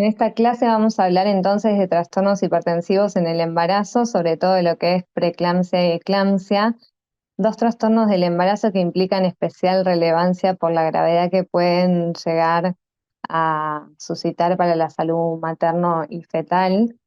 En esta clase vamos a hablar entonces de trastornos hipertensivos en el embarazo, sobre todo de lo que es preeclampsia y eclampsia, dos trastornos del embarazo que implican especial relevancia por la gravedad que pueden llegar a suscitar para la salud materno y fetal.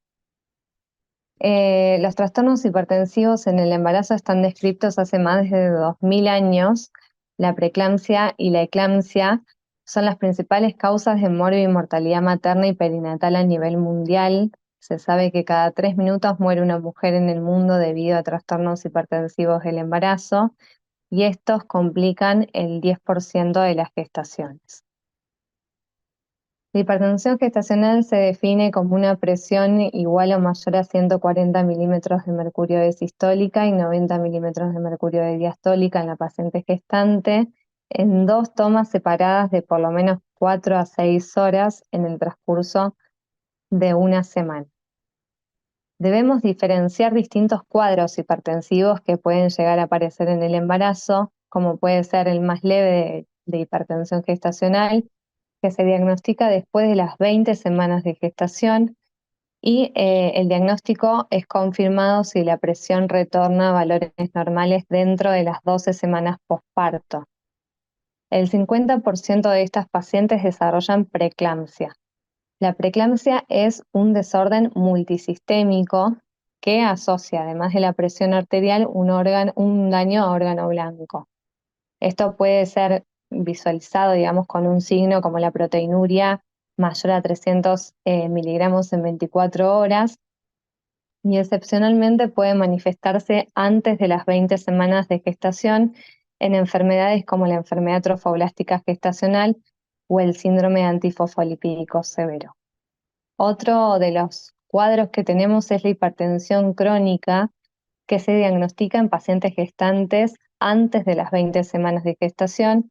Los trastornos hipertensivos en el embarazo están descritos hace más de 2000 años. La preeclampsia y la eclampsia son las principales causas de muerte y mortalidad materna y perinatal a nivel mundial. Se sabe que cada 3 minutos muere una mujer en el mundo debido a trastornos hipertensivos del embarazo, y estos complican el 10% de las gestaciones. La hipertensión gestacional se define como una presión igual o mayor a 140 milímetros de mercurio de sistólica y 90 milímetros de mercurio de diastólica en la paciente gestante, en dos tomas separadas de por lo menos 4 a 6 horas en el transcurso de una semana. Debemos diferenciar distintos cuadros hipertensivos que pueden llegar a aparecer en el embarazo, como puede ser el más leve de hipertensión gestacional, que se diagnostica después de las 20 semanas de gestación, y el diagnóstico es confirmado si la presión retorna a valores normales dentro de las 12 semanas posparto. El 50% de estas pacientes desarrollan preeclampsia. La preeclampsia es un desorden multisistémico que asocia, además de la presión arterial, un daño a órgano blanco. Esto puede ser visualizado, digamos, con un signo como la proteinuria mayor a 300 miligramos en 24 horas, y excepcionalmente puede manifestarse antes de las 20 semanas de gestación en enfermedades como la enfermedad trofoblástica gestacional o el síndrome antifosfolipídico severo. Otro de los cuadros que tenemos es la hipertensión crónica, que se diagnostica en pacientes gestantes antes de las 20 semanas de gestación,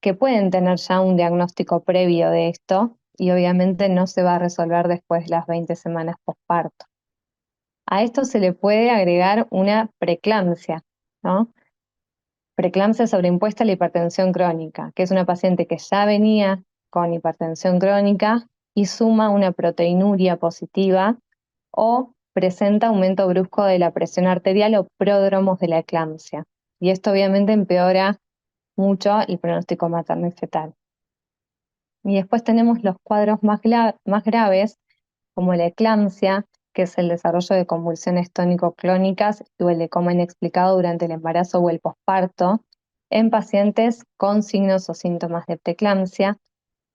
que pueden tener ya un diagnóstico previo de esto y obviamente no se va a resolver después de las 20 semanas posparto. A esto se le puede agregar una preeclampsia, ¿no? Preeclampsia sobreimpuesta a la hipertensión crónica, que es una paciente que ya venía con hipertensión crónica y suma una proteinuria positiva o presenta aumento brusco de la presión arterial o pródromos de la eclampsia. Y esto obviamente empeora mucho el pronóstico materno y fetal. Y después tenemos los cuadros más graves, como la eclampsia, que es el desarrollo de convulsiones tónico-clónicas o el de coma inexplicado durante el embarazo o el posparto, en pacientes con signos o síntomas de preeclampsia,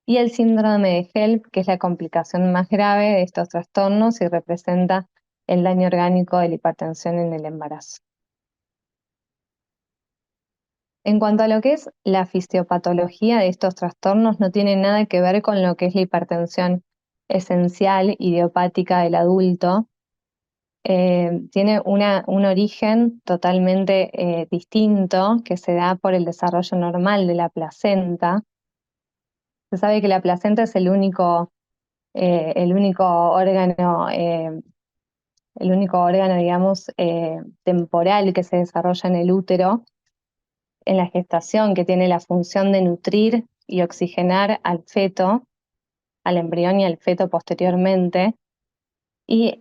y el síndrome de HELP, que es la complicación más grave de estos trastornos y representa el daño orgánico de la hipertensión en el embarazo. En cuanto a lo que es la fisiopatología de estos trastornos, no tiene nada que ver con lo que es la hipertensión esencial idiopática del adulto. Tiene un origen totalmente distinto, que se da por el desarrollo normal de la placenta. Se sabe que la placenta es el único órgano, digamos, temporal que se desarrolla en el útero en la gestación, que tiene la función de nutrir y oxigenar al feto, al embrión y al feto posteriormente. Y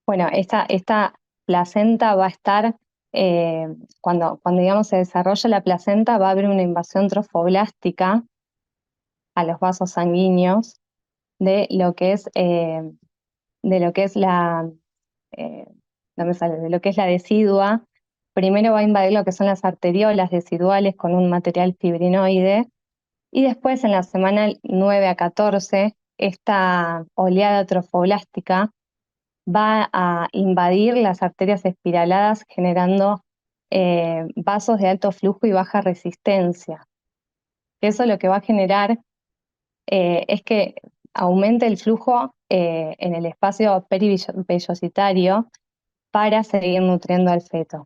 bueno, esta placenta va a estar, cuando digamos se desarrolla la placenta, va a haber una invasión trofoblástica a los vasos sanguíneos de lo que es, de lo que es la, eh, no me sale, de lo que es la decidua. Primero va a invadir lo que son las arteriolas deciduales con un material fibrinoide, y después en la semana 9 a 14, esta oleada trofoblástica va a invadir las arterias espiraladas generando vasos de alto flujo y baja resistencia. Eso lo que va a generar es que aumente el flujo en el espacio perivellositario para seguir nutriendo al feto.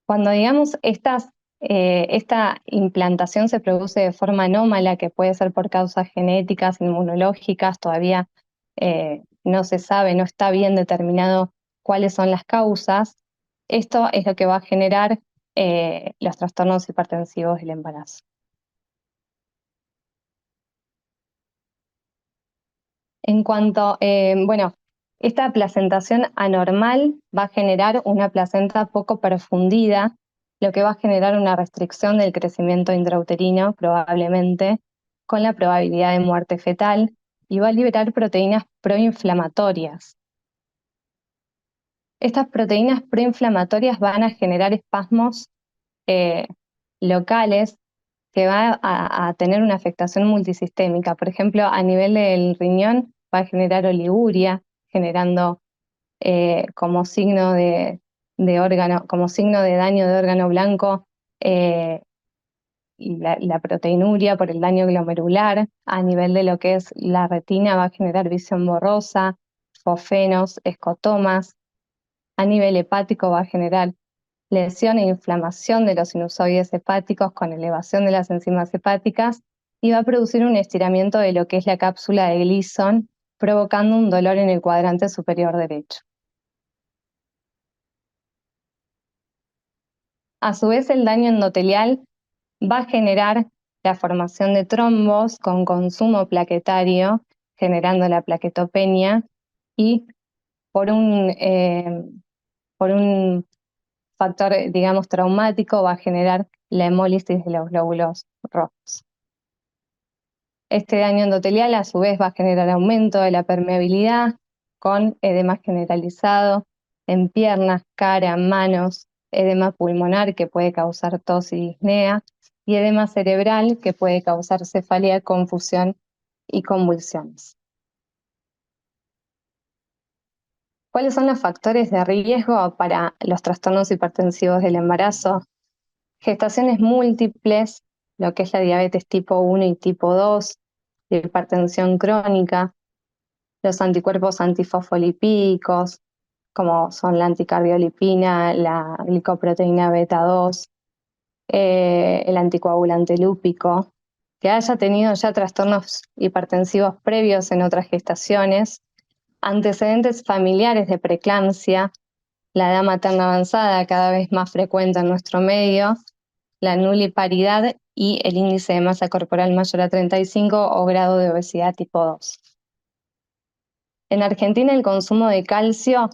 Cuando digamos esta implantación se produce de forma anómala, que puede ser por causas genéticas, inmunológicas, todavía no se sabe, no está bien determinado cuáles son las causas. Esto es lo que va a generar los trastornos hipertensivos del embarazo. En cuanto, bueno, esta placentación anormal va a generar una placenta poco perfundida, lo que va a generar una restricción del crecimiento intrauterino, probablemente, con la probabilidad de muerte fetal, y va a liberar proteínas proinflamatorias. Estas proteínas proinflamatorias van a generar espasmos eh, locales que va a tener una afectación multisistémica. Por ejemplo, a nivel del riñón va a generar oliguria, generando como signo de órgano, como signo de daño de órgano blanco, eh, y la proteinuria por el daño glomerular. A nivel de lo que es la retina va a generar visión borrosa, fosfenos, escotomas. A nivel hepático va a generar lesión e inflamación de los sinusoides hepáticos con elevación de las enzimas hepáticas y va a producir un estiramiento de lo que es la cápsula de Gleason, provocando un dolor en el cuadrante superior derecho. A su vez, el daño endotelial va a generar la formación de trombos con consumo plaquetario, generando la plaquetopenia, y por por un factor, digamos, traumático va a generar la hemólisis de los glóbulos rojos. Este daño endotelial a su vez va a generar aumento de la permeabilidad con edema generalizado en piernas, cara, manos, edema pulmonar que puede causar tos y disnea, y edema cerebral que puede causar cefalea, confusión y convulsiones. ¿Cuáles son los factores de riesgo para los trastornos hipertensivos del embarazo? Gestaciones múltiples, lo que es la diabetes tipo 1 y tipo 2, la hipertensión crónica, los anticuerpos antifosfolipídicos, como son la anticardiolipina, la glicoproteína beta 2, el anticoagulante lúpico, que haya tenido ya trastornos hipertensivos previos en otras gestaciones, antecedentes familiares de preeclampsia, la edad materna avanzada cada vez más frecuente en nuestro medio, la nuliparidad y el índice de masa corporal mayor a 35 o grado de obesidad tipo 2. En Argentina el consumo de calcio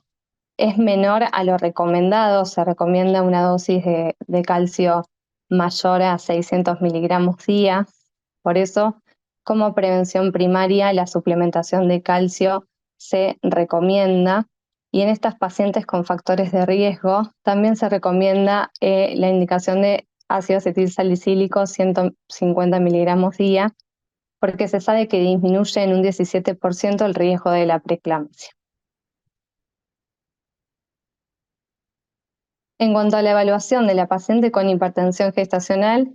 es menor a lo recomendado, se recomienda una dosis de calcio mayor a 600 miligramos día. Por eso, como prevención primaria, la suplementación de calcio se recomienda. Y en estas pacientes con factores de riesgo, también se recomienda la indicación de ácido acetilsalicílico 150 miligramos día, porque se sabe que disminuye en un 17% el riesgo de la preeclampsia. En cuanto a la evaluación de la paciente con hipertensión gestacional,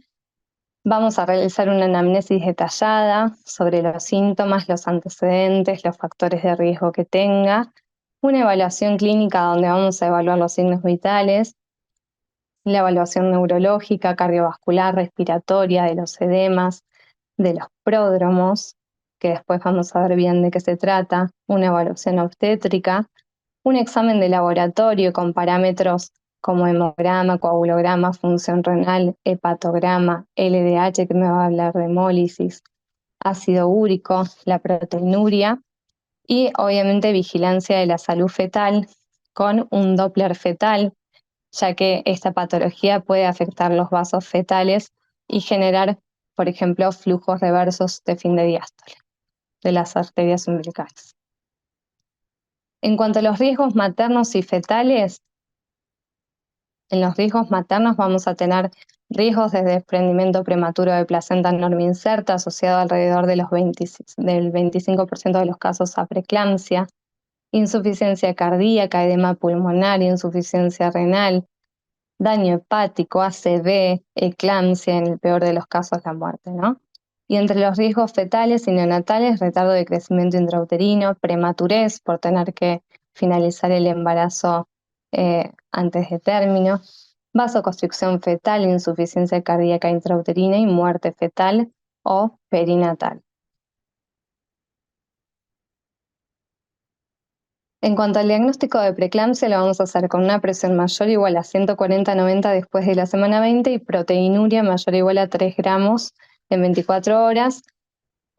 vamos a realizar una anamnesis detallada sobre los síntomas, los antecedentes, los factores de riesgo que tenga, una evaluación clínica donde vamos a evaluar los signos vitales, la evaluación neurológica, cardiovascular, respiratoria, de los edemas, de los pródromos, que después vamos a ver bien de qué se trata, una evaluación obstétrica, un examen de laboratorio con parámetros como hemograma, coagulograma, función renal, hepatograma, LDH, que me va a hablar de hemólisis, ácido úrico, la proteinuria, y obviamente vigilancia de la salud fetal con un Doppler fetal, ya que esta patología puede afectar los vasos fetales y generar, por ejemplo, flujos reversos de fin de diástole de las arterias umbilicales. En cuanto a los riesgos maternos y fetales, en los riesgos maternos vamos a tener riesgos de desprendimiento prematuro de placenta normoinserta asociado alrededor de del 25% de los casos a preeclampsia, insuficiencia cardíaca, edema pulmonar, insuficiencia renal, daño hepático, ACV, eclampsia, en el peor de los casos la muerte, ¿no? Y entre los riesgos fetales y neonatales, retardo de crecimiento intrauterino, prematurez por tener que finalizar el embarazo antes de término, vasoconstricción fetal, insuficiencia cardíaca intrauterina y muerte fetal o perinatal. En cuanto al diagnóstico de preeclampsia, lo vamos a hacer con una presión mayor o igual a 140/90 después de la semana 20 y proteinuria mayor o igual a 3 gramos en 24 horas,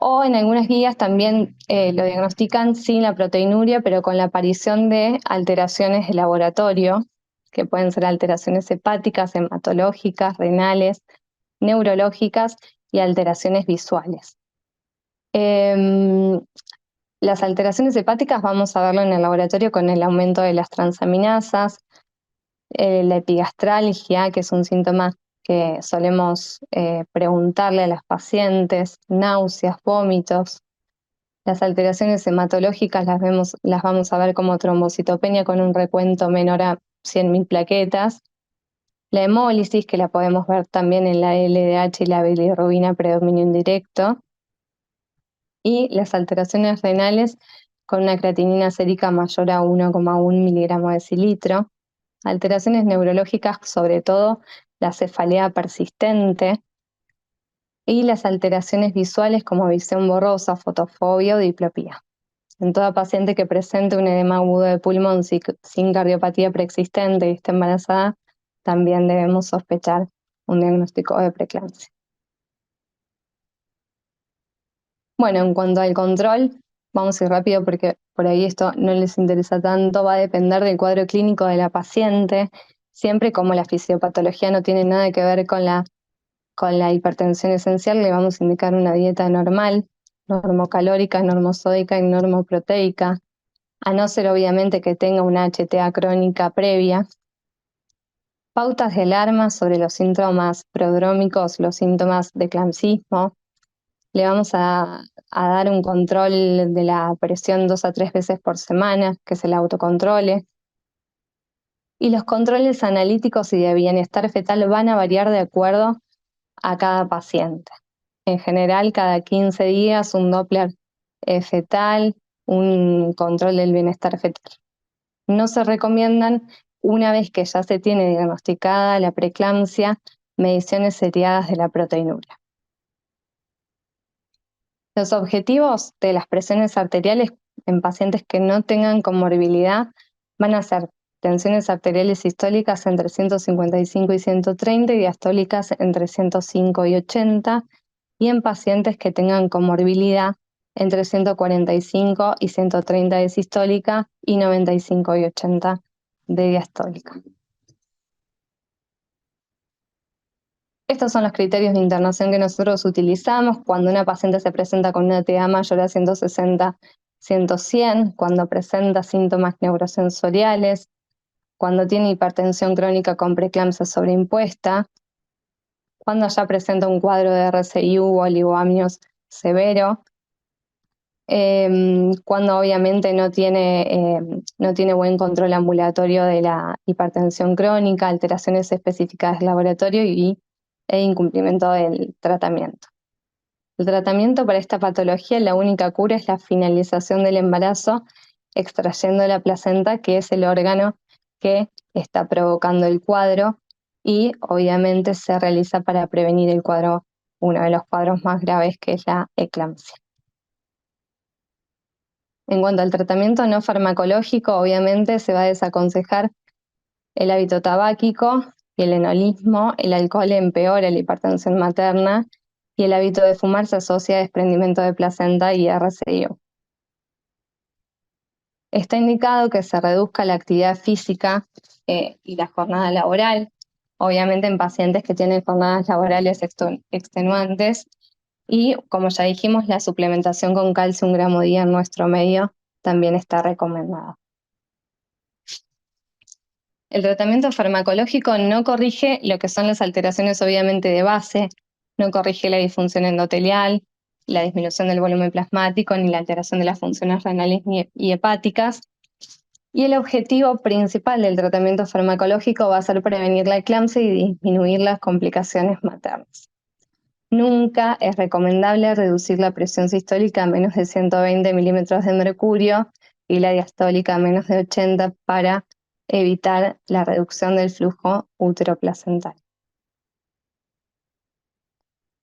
O en algunas guías también lo diagnostican sin la proteinuria, pero con la aparición de alteraciones de laboratorio, que pueden ser alteraciones hepáticas, hematológicas, renales, neurológicas y alteraciones visuales. Las alteraciones hepáticas vamos a verlo en el laboratorio con el aumento de las transaminasas, la epigastralgia, que es un síntoma que solemos preguntarle a las pacientes, náuseas, vómitos. Las alteraciones hematológicas las vamos a ver como trombocitopenia con un recuento menor a 100.000 plaquetas. La hemólisis, que la podemos ver también en la LDH y la bilirrubina predominio indirecto. Y las alteraciones renales con una creatinina sérica mayor a 1,1 miligramo de decilitro. Alteraciones neurológicas, sobre todo la cefalea persistente, y las alteraciones visuales como visión borrosa, fotofobia o diplopía. En toda paciente que presente un edema agudo de pulmón sin cardiopatía preexistente y esté embarazada, también debemos sospechar un diagnóstico de preeclampsia. Bueno, en cuanto al control, vamos a ir rápido porque por ahí esto no les interesa tanto, va a depender del cuadro clínico de la paciente. Siempre como la fisiopatología no tiene nada que ver con la hipertensión esencial, le vamos a indicar una dieta normal, normocalórica, normosódica y normoproteica, a no ser obviamente que tenga una HTA crónica previa. Pautas de alarma sobre los síntomas prodrómicos, los síntomas de eclampsismo. Le vamos a dar un control de la presión 2 a 3 veces por semana, que se la autocontrole. Y los controles analíticos y de bienestar fetal van a variar de acuerdo a cada paciente. En general, cada 15 días un Doppler fetal, un control del bienestar fetal. No se recomiendan, una vez que ya se tiene diagnosticada la preeclampsia, mediciones seriadas de la proteinuria. Los objetivos de las presiones arteriales en pacientes que no tengan comorbilidad van a ser tensiones arteriales sistólicas entre 155 y 130 y diastólicas entre 105 y 80, y en pacientes que tengan comorbilidad entre 145 y 130 de sistólica y 95 y 80 de diastólica. Estos son los criterios de internación que nosotros utilizamos cuando una paciente se presenta con una TA mayor a 160, 100, cuando presenta síntomas neurosensoriales, cuando tiene hipertensión crónica con preeclampsia sobreimpuesta, cuando ya presenta un cuadro de RCIU o oligoamnios severo, cuando obviamente no tiene buen control ambulatorio de la hipertensión crónica, alteraciones específicas del laboratorio e incumplimiento del tratamiento. El tratamiento para esta patología, la única cura es la finalización del embarazo extrayendo la placenta, que es el órgano que está provocando el cuadro, y obviamente se realiza para prevenir el cuadro, uno de los cuadros más graves, que es la eclampsia. En cuanto al tratamiento no farmacológico, obviamente se va a desaconsejar el hábito tabáquico y el enolismo. El alcohol empeora la hipertensión materna y el hábito de fumar se asocia a desprendimiento de placenta y RCIO. Está indicado que se reduzca la actividad física y la jornada laboral, obviamente en pacientes que tienen jornadas laborales extenuantes, y como ya dijimos, la suplementación con calcio 1 gramo día en nuestro medio también está recomendada. El tratamiento farmacológico no corrige lo que son las alteraciones obviamente de base, no corrige la disfunción endotelial, la disminución del volumen plasmático, ni la alteración de las funciones renales y hepáticas. Y el objetivo principal del tratamiento farmacológico va a ser prevenir la eclampsia y disminuir las complicaciones maternas. Nunca es recomendable reducir la presión sistólica a menos de 120 milímetros de mercurio y la diastólica a menos de 80 para evitar la reducción del flujo uteroplacental.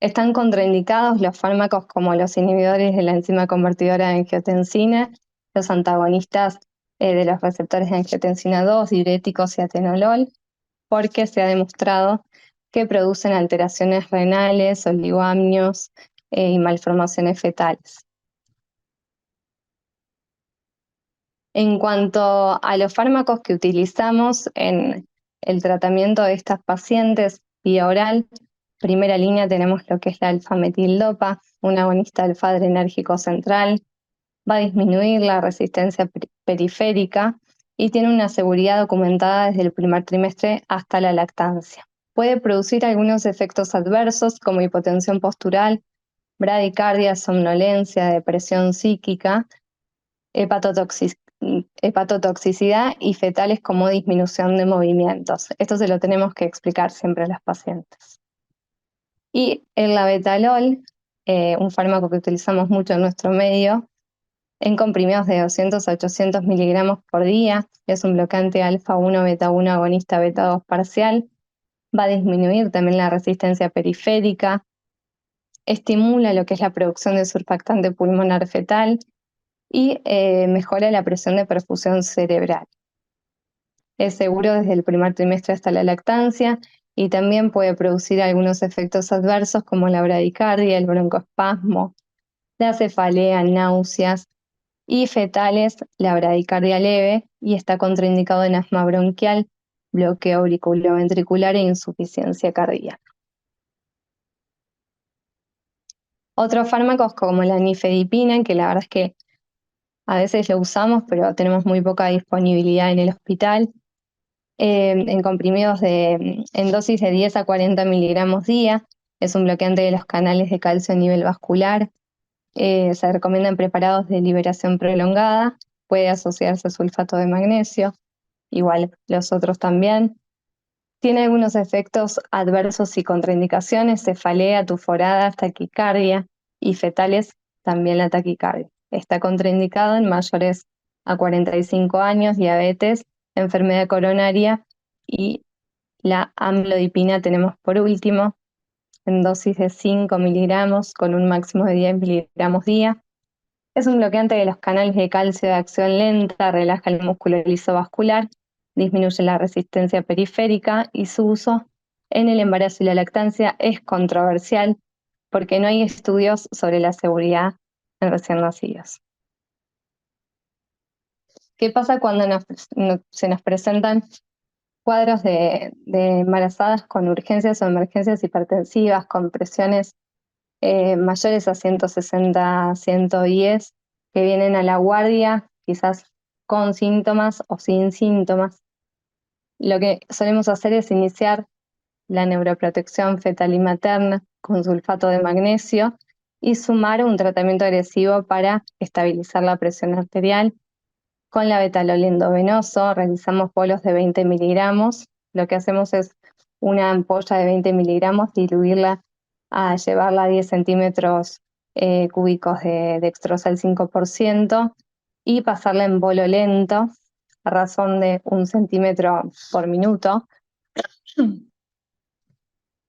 Están contraindicados los fármacos como los inhibidores de la enzima convertidora de angiotensina, los antagonistas de los receptores de angiotensina 2, diuréticos y atenolol, porque se ha demostrado que producen alteraciones renales, oligoamnios, y malformaciones fetales. En cuanto a los fármacos que utilizamos en el tratamiento de estas pacientes vía oral, primera línea tenemos lo que es la alfametildopa, un agonista alfa-adrenérgico central, va a disminuir la resistencia periférica y tiene una seguridad documentada desde el primer trimestre hasta la lactancia. Puede producir algunos efectos adversos como hipotensión postural, bradicardia, somnolencia, depresión psíquica, hepatotoxicidad y fetales como disminución de movimientos. Esto se lo tenemos que explicar siempre a los pacientes. Y el labetalol, un fármaco que utilizamos mucho en nuestro medio, en comprimidos de 200 a 800 miligramos por día, es un bloqueante alfa-1, beta-1, agonista beta-2 parcial, va a disminuir también la resistencia periférica, estimula lo que es la producción de surfactante pulmonar fetal y mejora la presión de perfusión cerebral. Es seguro desde el primer trimestre hasta la lactancia y también puede producir algunos efectos adversos como la bradicardia, el broncoespasmo, la cefalea, náuseas y fetales, la bradicardia leve, y está contraindicado en asma bronquial, bloqueo auriculoventricular e insuficiencia cardíaca. Otros fármacos como la nifedipina, que la verdad es que a veces lo usamos, pero tenemos muy poca disponibilidad en el hospital, en comprimidos en dosis de 10 a 40 miligramos día. Es un bloqueante de los canales de calcio a nivel vascular. Se recomiendan preparados de liberación prolongada. Puede asociarse a sulfato de magnesio, igual los otros también. Tiene algunos efectos adversos y contraindicaciones: cefalea, tuforada, taquicardia y fetales, también la taquicardia. Está contraindicado en mayores a 45 años, diabetes, enfermedad coronaria y la amlodipina tenemos por último en dosis de 5 miligramos con un máximo de 10 miligramos día. Es un bloqueante de los canales de calcio de acción lenta, relaja el músculo lisovascular, disminuye la resistencia periférica y su uso en el embarazo y la lactancia es controversial porque no hay estudios sobre la seguridad en recién nacidos. ¿Qué pasa cuando se nos presentan cuadros de embarazadas con urgencias o emergencias hipertensivas, con presiones mayores a 160, 110, que vienen a la guardia, quizás con síntomas o sin síntomas? Lo que solemos hacer es iniciar la neuroprotección fetal y materna con sulfato de magnesio y sumar un tratamiento agresivo para estabilizar la presión arterial. Con la betalol endovenoso realizamos bolos de 20 miligramos. Lo que hacemos es una ampolla de 20 miligramos, diluirla a llevarla a 10 centímetros cúbicos de dextrosa al 5% y pasarla en bolo lento a razón de 1 centímetro por minuto.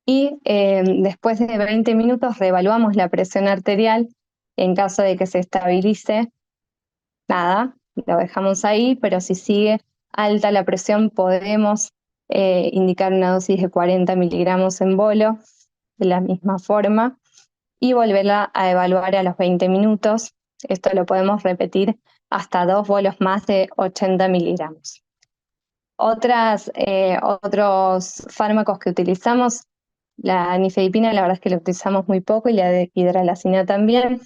Y después de 20 minutos reevaluamos la presión arterial. En caso de que se estabilice, nada, lo dejamos ahí, pero si sigue alta la presión podemos indicar una dosis de 40 miligramos en bolo de la misma forma y volverla a evaluar a los 20 minutos. Esto lo podemos repetir hasta 2 bolos más de 80 miligramos. Otros fármacos que utilizamos, la nifedipina, la verdad es que la utilizamos muy poco, y la de hidralazina también,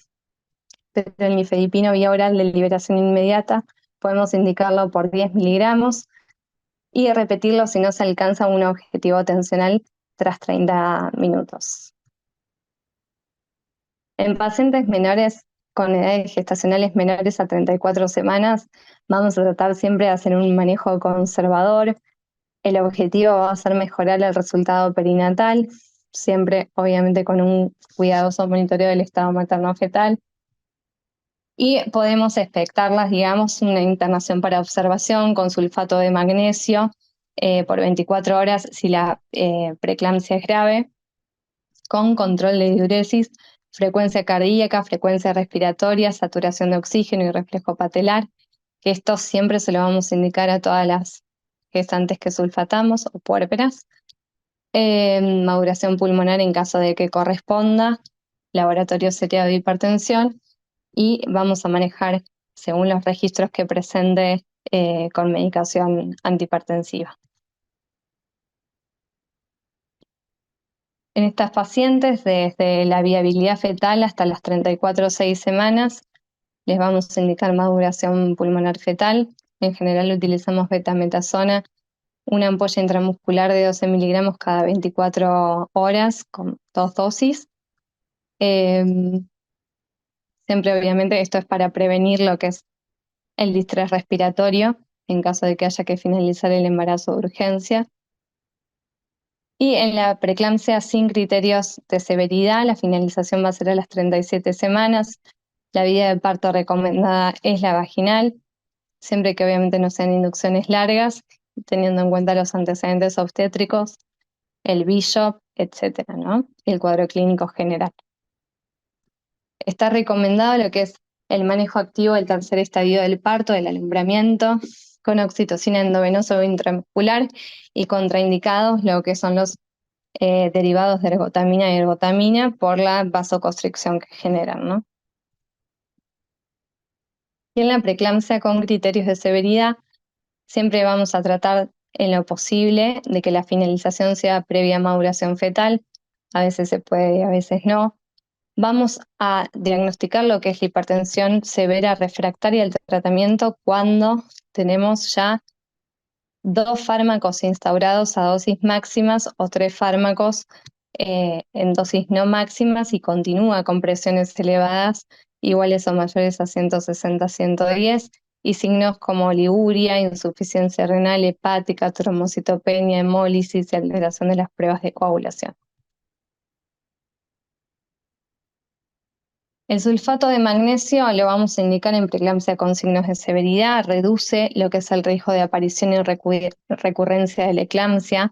pero el nifedipino vía oral de liberación inmediata podemos indicarlo por 10 miligramos y repetirlo si no se alcanza un objetivo tensional tras 30 minutos. En pacientes menores con edades gestacionales menores a 34 semanas, vamos a tratar siempre de hacer un manejo conservador. El objetivo va a ser mejorar el resultado perinatal, siempre obviamente con un cuidadoso monitoreo del estado materno-fetal. Y podemos expectarlas, digamos, una internación para observación con sulfato de magnesio por 24 horas si la preeclampsia es grave, con control de diuresis, frecuencia cardíaca, frecuencia respiratoria, saturación de oxígeno y reflejo patelar, que esto siempre se lo vamos a indicar a todas las gestantes que sulfatamos o puérperas. Maduración pulmonar en caso de que corresponda, laboratorio seriado de hipertensión y vamos a manejar según los registros que presente con medicación antihipertensiva. En estas pacientes, desde la viabilidad fetal hasta las 34 o 6 semanas, les vamos a indicar maduración pulmonar fetal. En general utilizamos betametasona, una ampolla intramuscular de 12 miligramos cada 24 horas con 2 dosis. Siempre obviamente esto es para prevenir lo que es el distrés respiratorio en caso de que haya que finalizar el embarazo de urgencia. Y en la preeclampsia sin criterios de severidad, la finalización va a ser a las 37 semanas. La vía de parto recomendada es la vaginal, siempre que obviamente no sean inducciones largas, teniendo en cuenta los antecedentes obstétricos, el BISHOP, etcétera, ¿no? Y el cuadro clínico general. Está recomendado lo que es el manejo activo del tercer estadio del parto, del alumbramiento, con oxitocina endovenosa o intramuscular, y contraindicados lo que son los derivados de ergotamina y ergotamina por la vasoconstricción que generan, ¿no? Y en la preeclampsia con criterios de severidad, siempre vamos a tratar en lo posible de que la finalización sea previa maduración fetal. A veces se puede y a veces no. Vamos a diagnosticar lo que es la hipertensión severa refractaria al tratamiento cuando tenemos ya 2 fármacos instaurados a dosis máximas o 3 fármacos en dosis no máximas y continúa con presiones elevadas iguales o mayores a 160-110 y signos como oliguria, insuficiencia renal, hepática, trombocitopenia, hemólisis y alteración de las pruebas de coagulación. El sulfato de magnesio lo vamos a indicar en preeclampsia con signos de severidad, reduce lo que es el riesgo de aparición y recurrencia de la eclampsia.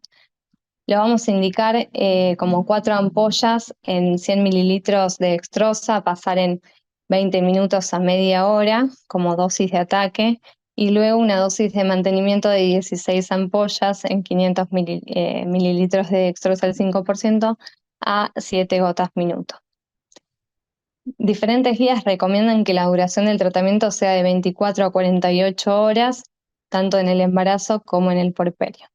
Lo vamos a indicar como 4 ampollas en 100 mililitros de dextrosa, pasar en 20 minutos a media hora como dosis de ataque, y luego una dosis de mantenimiento de 16 ampollas en 500 mililitros de dextrosa al 5% a 7 gotas minuto. Diferentes guías recomiendan que la duración del tratamiento sea de 24 a 48 horas, tanto en el embarazo como en el puerperio.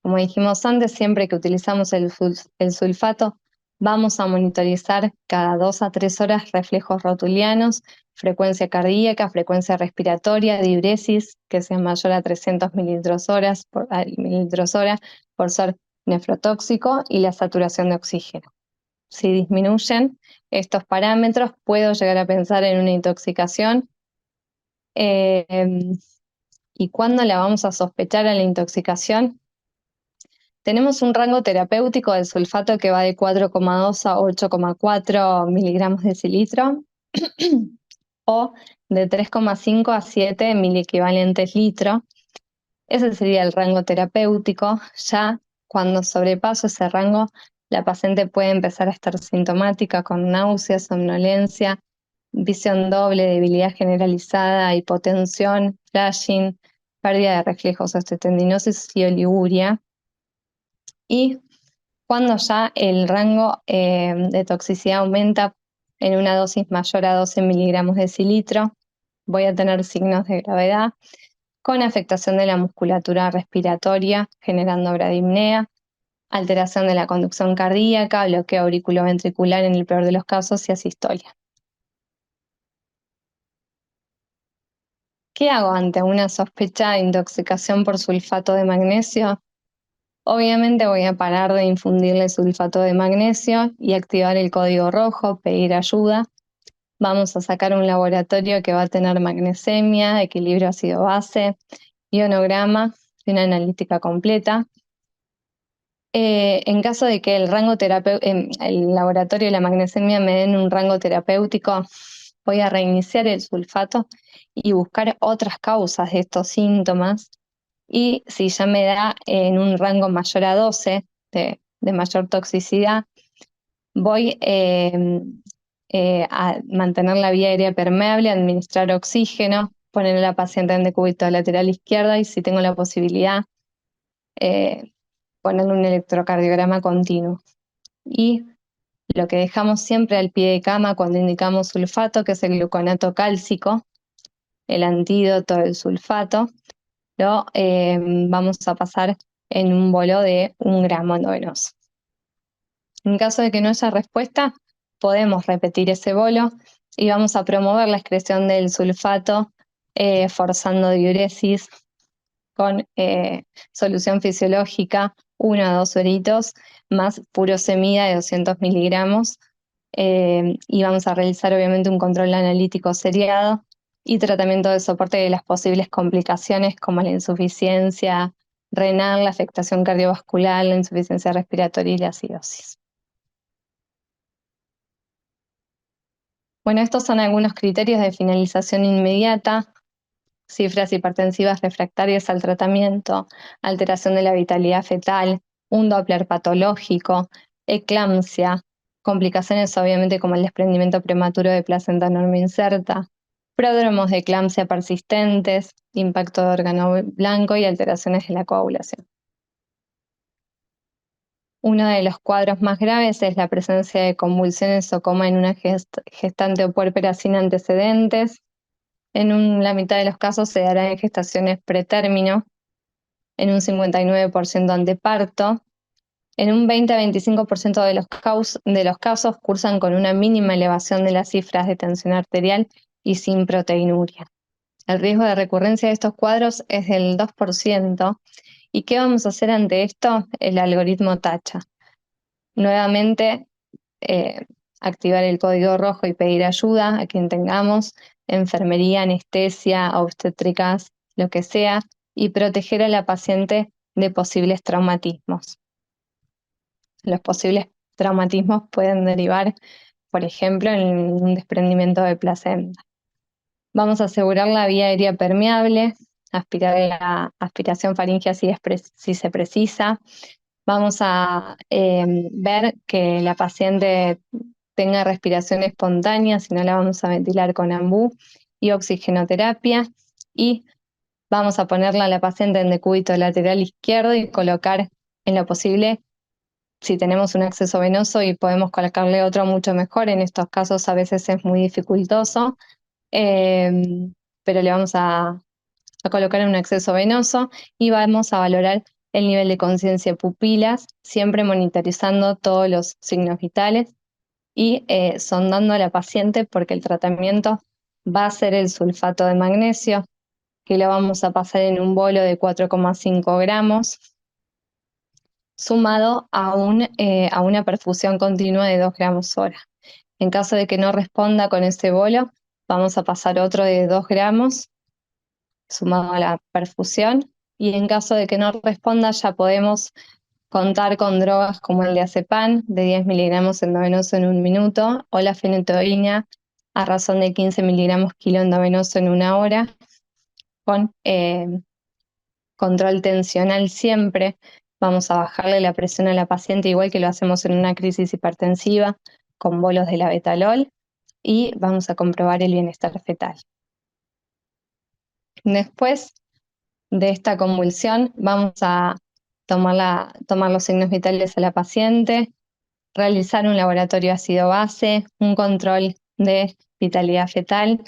Como dijimos antes, siempre que utilizamos el sulfato, vamos a monitorizar cada 2 a 3 horas reflejos rotulianos, frecuencia cardíaca, frecuencia respiratoria, diuresis, que sea mayor a 300 mililitros hora por ser nefrotóxico, y la saturación de oxígeno. Si disminuyen estos parámetros, puedo llegar a pensar en una intoxicación. ¿Y cuándo la vamos a sospechar a la intoxicación? Tenemos un rango terapéutico del sulfato que va de 4,2 a 8,4 miligramos decilitro o de 3,5 a 7 miliequivalentes litro. Ese sería el rango terapéutico. Ya cuando sobrepaso ese rango, la paciente puede empezar a estar sintomática con náuseas, somnolencia, visión doble, debilidad generalizada, hipotensión, flashing, pérdida de reflejos, osteotendinosis y oliguria. Y cuando ya el rango de toxicidad aumenta en una dosis mayor a 12 miligramos decilitro, voy a tener signos de gravedad con afectación de la musculatura respiratoria, generando bradipnea, alteración de la conducción cardíaca, bloqueo auriculoventricular en el peor de los casos y asistolia. ¿Qué hago ante una sospecha de intoxicación por sulfato de magnesio? Obviamente voy a parar de infundirle sulfato de magnesio y activar el código rojo, pedir ayuda. Vamos a sacar un laboratorio que va a tener magnesemia, equilibrio ácido-base, ionograma y una analítica completa. En caso de que el laboratorio y la magnesemia me den un rango terapéutico, voy a reiniciar el sulfato y buscar otras causas de estos síntomas. Y si ya me da en un rango mayor a 12 de mayor toxicidad, voy a mantener la vía aérea permeable, administrar oxígeno, poner a la paciente en decúbito lateral izquierda y si tengo la posibilidad, ponerle un electrocardiograma continuo. y lo que dejamos siempre al pie de cama cuando indicamos sulfato, que es el gluconato cálcico, el antídoto del sulfato, lo vamos a pasar en un bolo de 1 gramo endovenoso. En caso de que no haya respuesta, podemos repetir ese bolo y vamos a promover la excreción del sulfato forzando diuresis con solución fisiológica 1 a 2 horitos más puro semida de 200 miligramos y vamos a realizar obviamente un control analítico seriado y tratamiento de soporte de las posibles complicaciones como la insuficiencia renal, la afectación cardiovascular, la insuficiencia respiratoria y la acidosis. Bueno, estos son algunos criterios de finalización inmediata: cifras hipertensivas refractarias al tratamiento, alteración de la vitalidad fetal, un Doppler patológico, eclampsia, complicaciones obviamente como el desprendimiento prematuro de placenta normo inserta, pródromos de eclampsia persistentes, impacto de órgano blanco y alteraciones de la coagulación. Uno de los cuadros más graves es la presencia de convulsiones o coma en una gestante o puérpera sin antecedentes. En la mitad de los casos se dará en gestaciones pretérmino, en un 59% anteparto. En un 20 a 25% de los casos cursan con una mínima elevación de las cifras de tensión arterial y sin proteinuria. El riesgo de recurrencia de estos cuadros es del 2%. ¿Y qué vamos a hacer ante esto? El algoritmo TACHA. Nuevamente, activar el código rojo y pedir ayuda a quien tengamos, enfermería, anestesia, obstétricas, lo que sea, y proteger a la paciente de posibles traumatismos. Los posibles traumatismos pueden derivar, por ejemplo, en un desprendimiento de placenta. Vamos a asegurar la vía aérea permeable, aspirar la aspiración faríngea si se precisa. Vamos a ver que la paciente tenga respiración espontánea, si no la vamos a ventilar con ambú y oxigenoterapia. Y vamos a ponerla a la paciente en decúbito lateral izquierdo y colocar en lo posible, si tenemos un acceso venoso y podemos colocarle otro mucho mejor, en estos casos a veces es muy dificultoso, pero le vamos a colocar en un acceso venoso y vamos a valorar el nivel de conciencia de pupilas, siempre monitorizando todos los signos vitales y sondando a la paciente porque el tratamiento va a ser el sulfato de magnesio, que lo vamos a pasar en un bolo de 4,5 gramos, sumado a una perfusión continua de 2 gramos hora. En caso de que no responda con ese bolo, vamos a pasar otro de 2 gramos sumado a la perfusión, y en caso de que no responda ya podemos contar con drogas como el diazepam de 10 miligramos endovenoso en 1 minuto o la fenitoína a razón de 15 miligramos kilo endovenoso en 1 hora, con control tensional siempre. Vamos a bajarle la presión a la paciente igual que lo hacemos en una crisis hipertensiva con bolos de labetalol y vamos a comprobar el bienestar fetal. Después de esta convulsión vamos a tomar los signos vitales a la paciente, realizar un laboratorio ácido-base, un control de vitalidad fetal,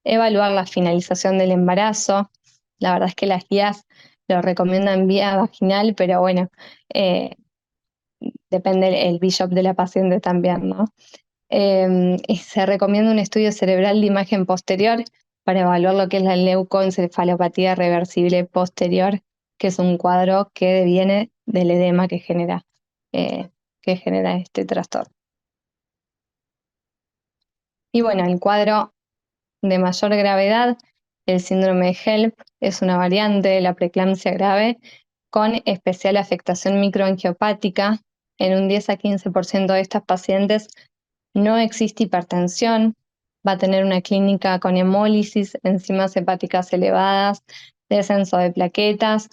evaluar la finalización del embarazo. La verdad es que las guías lo recomiendan vía vaginal, pero bueno, depende el BISHOP de la paciente también, ¿no? Y se recomienda un estudio cerebral de imagen posterior para evaluar lo que es la leucoencefalopatía reversible posterior, que es un cuadro que deviene del edema que genera este trastorno. Y bueno, el cuadro de mayor gravedad, el síndrome de HELLP, es una variante de la preeclampsia grave con especial afectación microangiopática. En un 10 a 15% de estas pacientes no existe hipertensión, va a tener una clínica con hemólisis, enzimas hepáticas elevadas, descenso de plaquetas,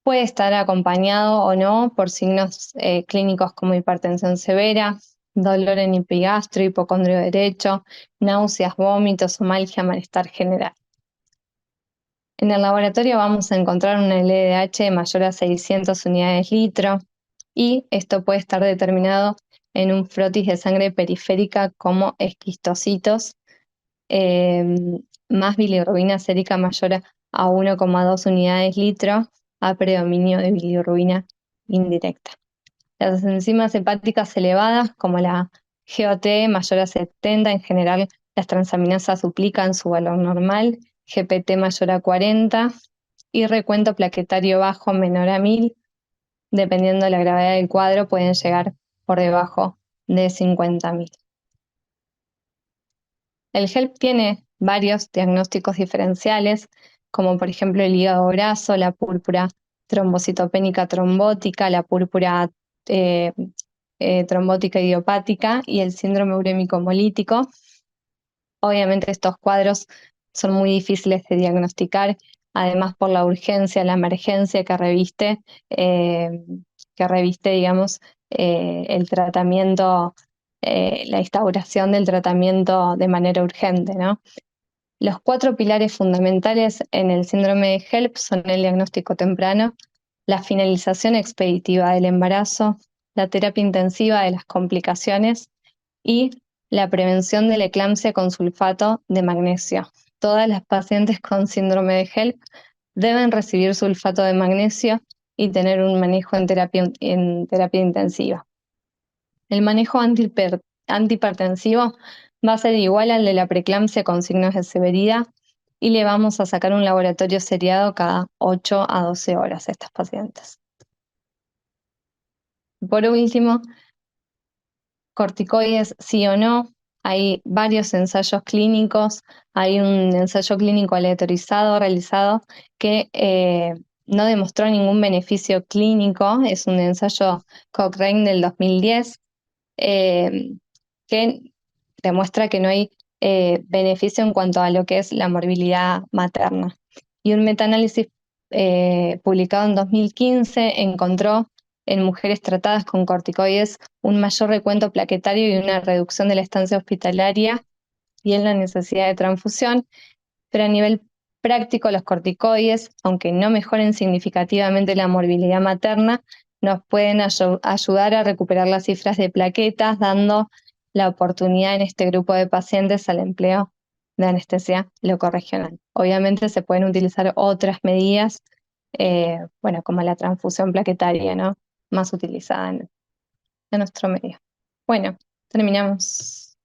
puede estar acompañado o no por signos clínicos como hipertensión severa, dolor en epigastro, hipocondrio derecho, náuseas, vómitos, omalgia, malestar general. En el laboratorio vamos a encontrar un LDH mayor a 600 unidades litro y esto puede estar determinado en un frotis de sangre periférica como esquistocitos, eh, más bilirrubina sérica mayor a 1,2 unidades litro, a predominio de bilirrubina indirecta. Las enzimas hepáticas elevadas, como la GOT mayor a 70, en general las transaminasas duplican su valor normal, GPT mayor a 40 y recuento plaquetario bajo menor a 1000, dependiendo de la gravedad del cuadro, pueden llegar por debajo de 50.000. El HELP tiene varios diagnósticos diferenciales, como por ejemplo el hígado graso, la púrpura trombocitopénica trombótica, la púrpura eh, trombótica idiopática y el síndrome urémico hemolítico. Obviamente estos cuadros son muy difíciles de diagnosticar, además por la urgencia, la emergencia eh, que reviste, digamos, el tratamiento, la instauración del tratamiento de manera urgente, ¿no? Los 4 pilares fundamentales en el síndrome de HELP son el diagnóstico temprano, la finalización expeditiva del embarazo, la terapia intensiva de las complicaciones y la prevención de la eclampsia con sulfato de magnesio. Todas las pacientes con síndrome de HELP deben recibir sulfato de magnesio y tener un manejo en terapia intensiva. El manejo antihipertensivo va a ser igual al de la preeclampsia con signos de severidad y le vamos a sacar un laboratorio seriado cada 8 a 12 horas a estas pacientes. Por último, corticoides sí o no. Hay varios ensayos clínicos. Hay un ensayo clínico aleatorizado realizado que no demostró ningún beneficio clínico. Es un ensayo Cochrane del 2010 eh, que demuestra que no hay beneficio en cuanto a lo que es la morbilidad materna. Y un metaanálisis publicado en 2015 encontró en mujeres tratadas con corticoides un mayor recuento plaquetario y una reducción de la estancia hospitalaria y en la necesidad de transfusión, pero a nivel práctico los corticoides, aunque no mejoren significativamente la morbilidad materna, nos pueden ayudar a recuperar las cifras de plaquetas, dando la oportunidad en este grupo de pacientes al empleo de anestesia locorregional. Obviamente se pueden utilizar otras medidas, bueno, como la transfusión plaquetaria, ¿no? Más utilizada en nuestro medio. Bueno, terminamos.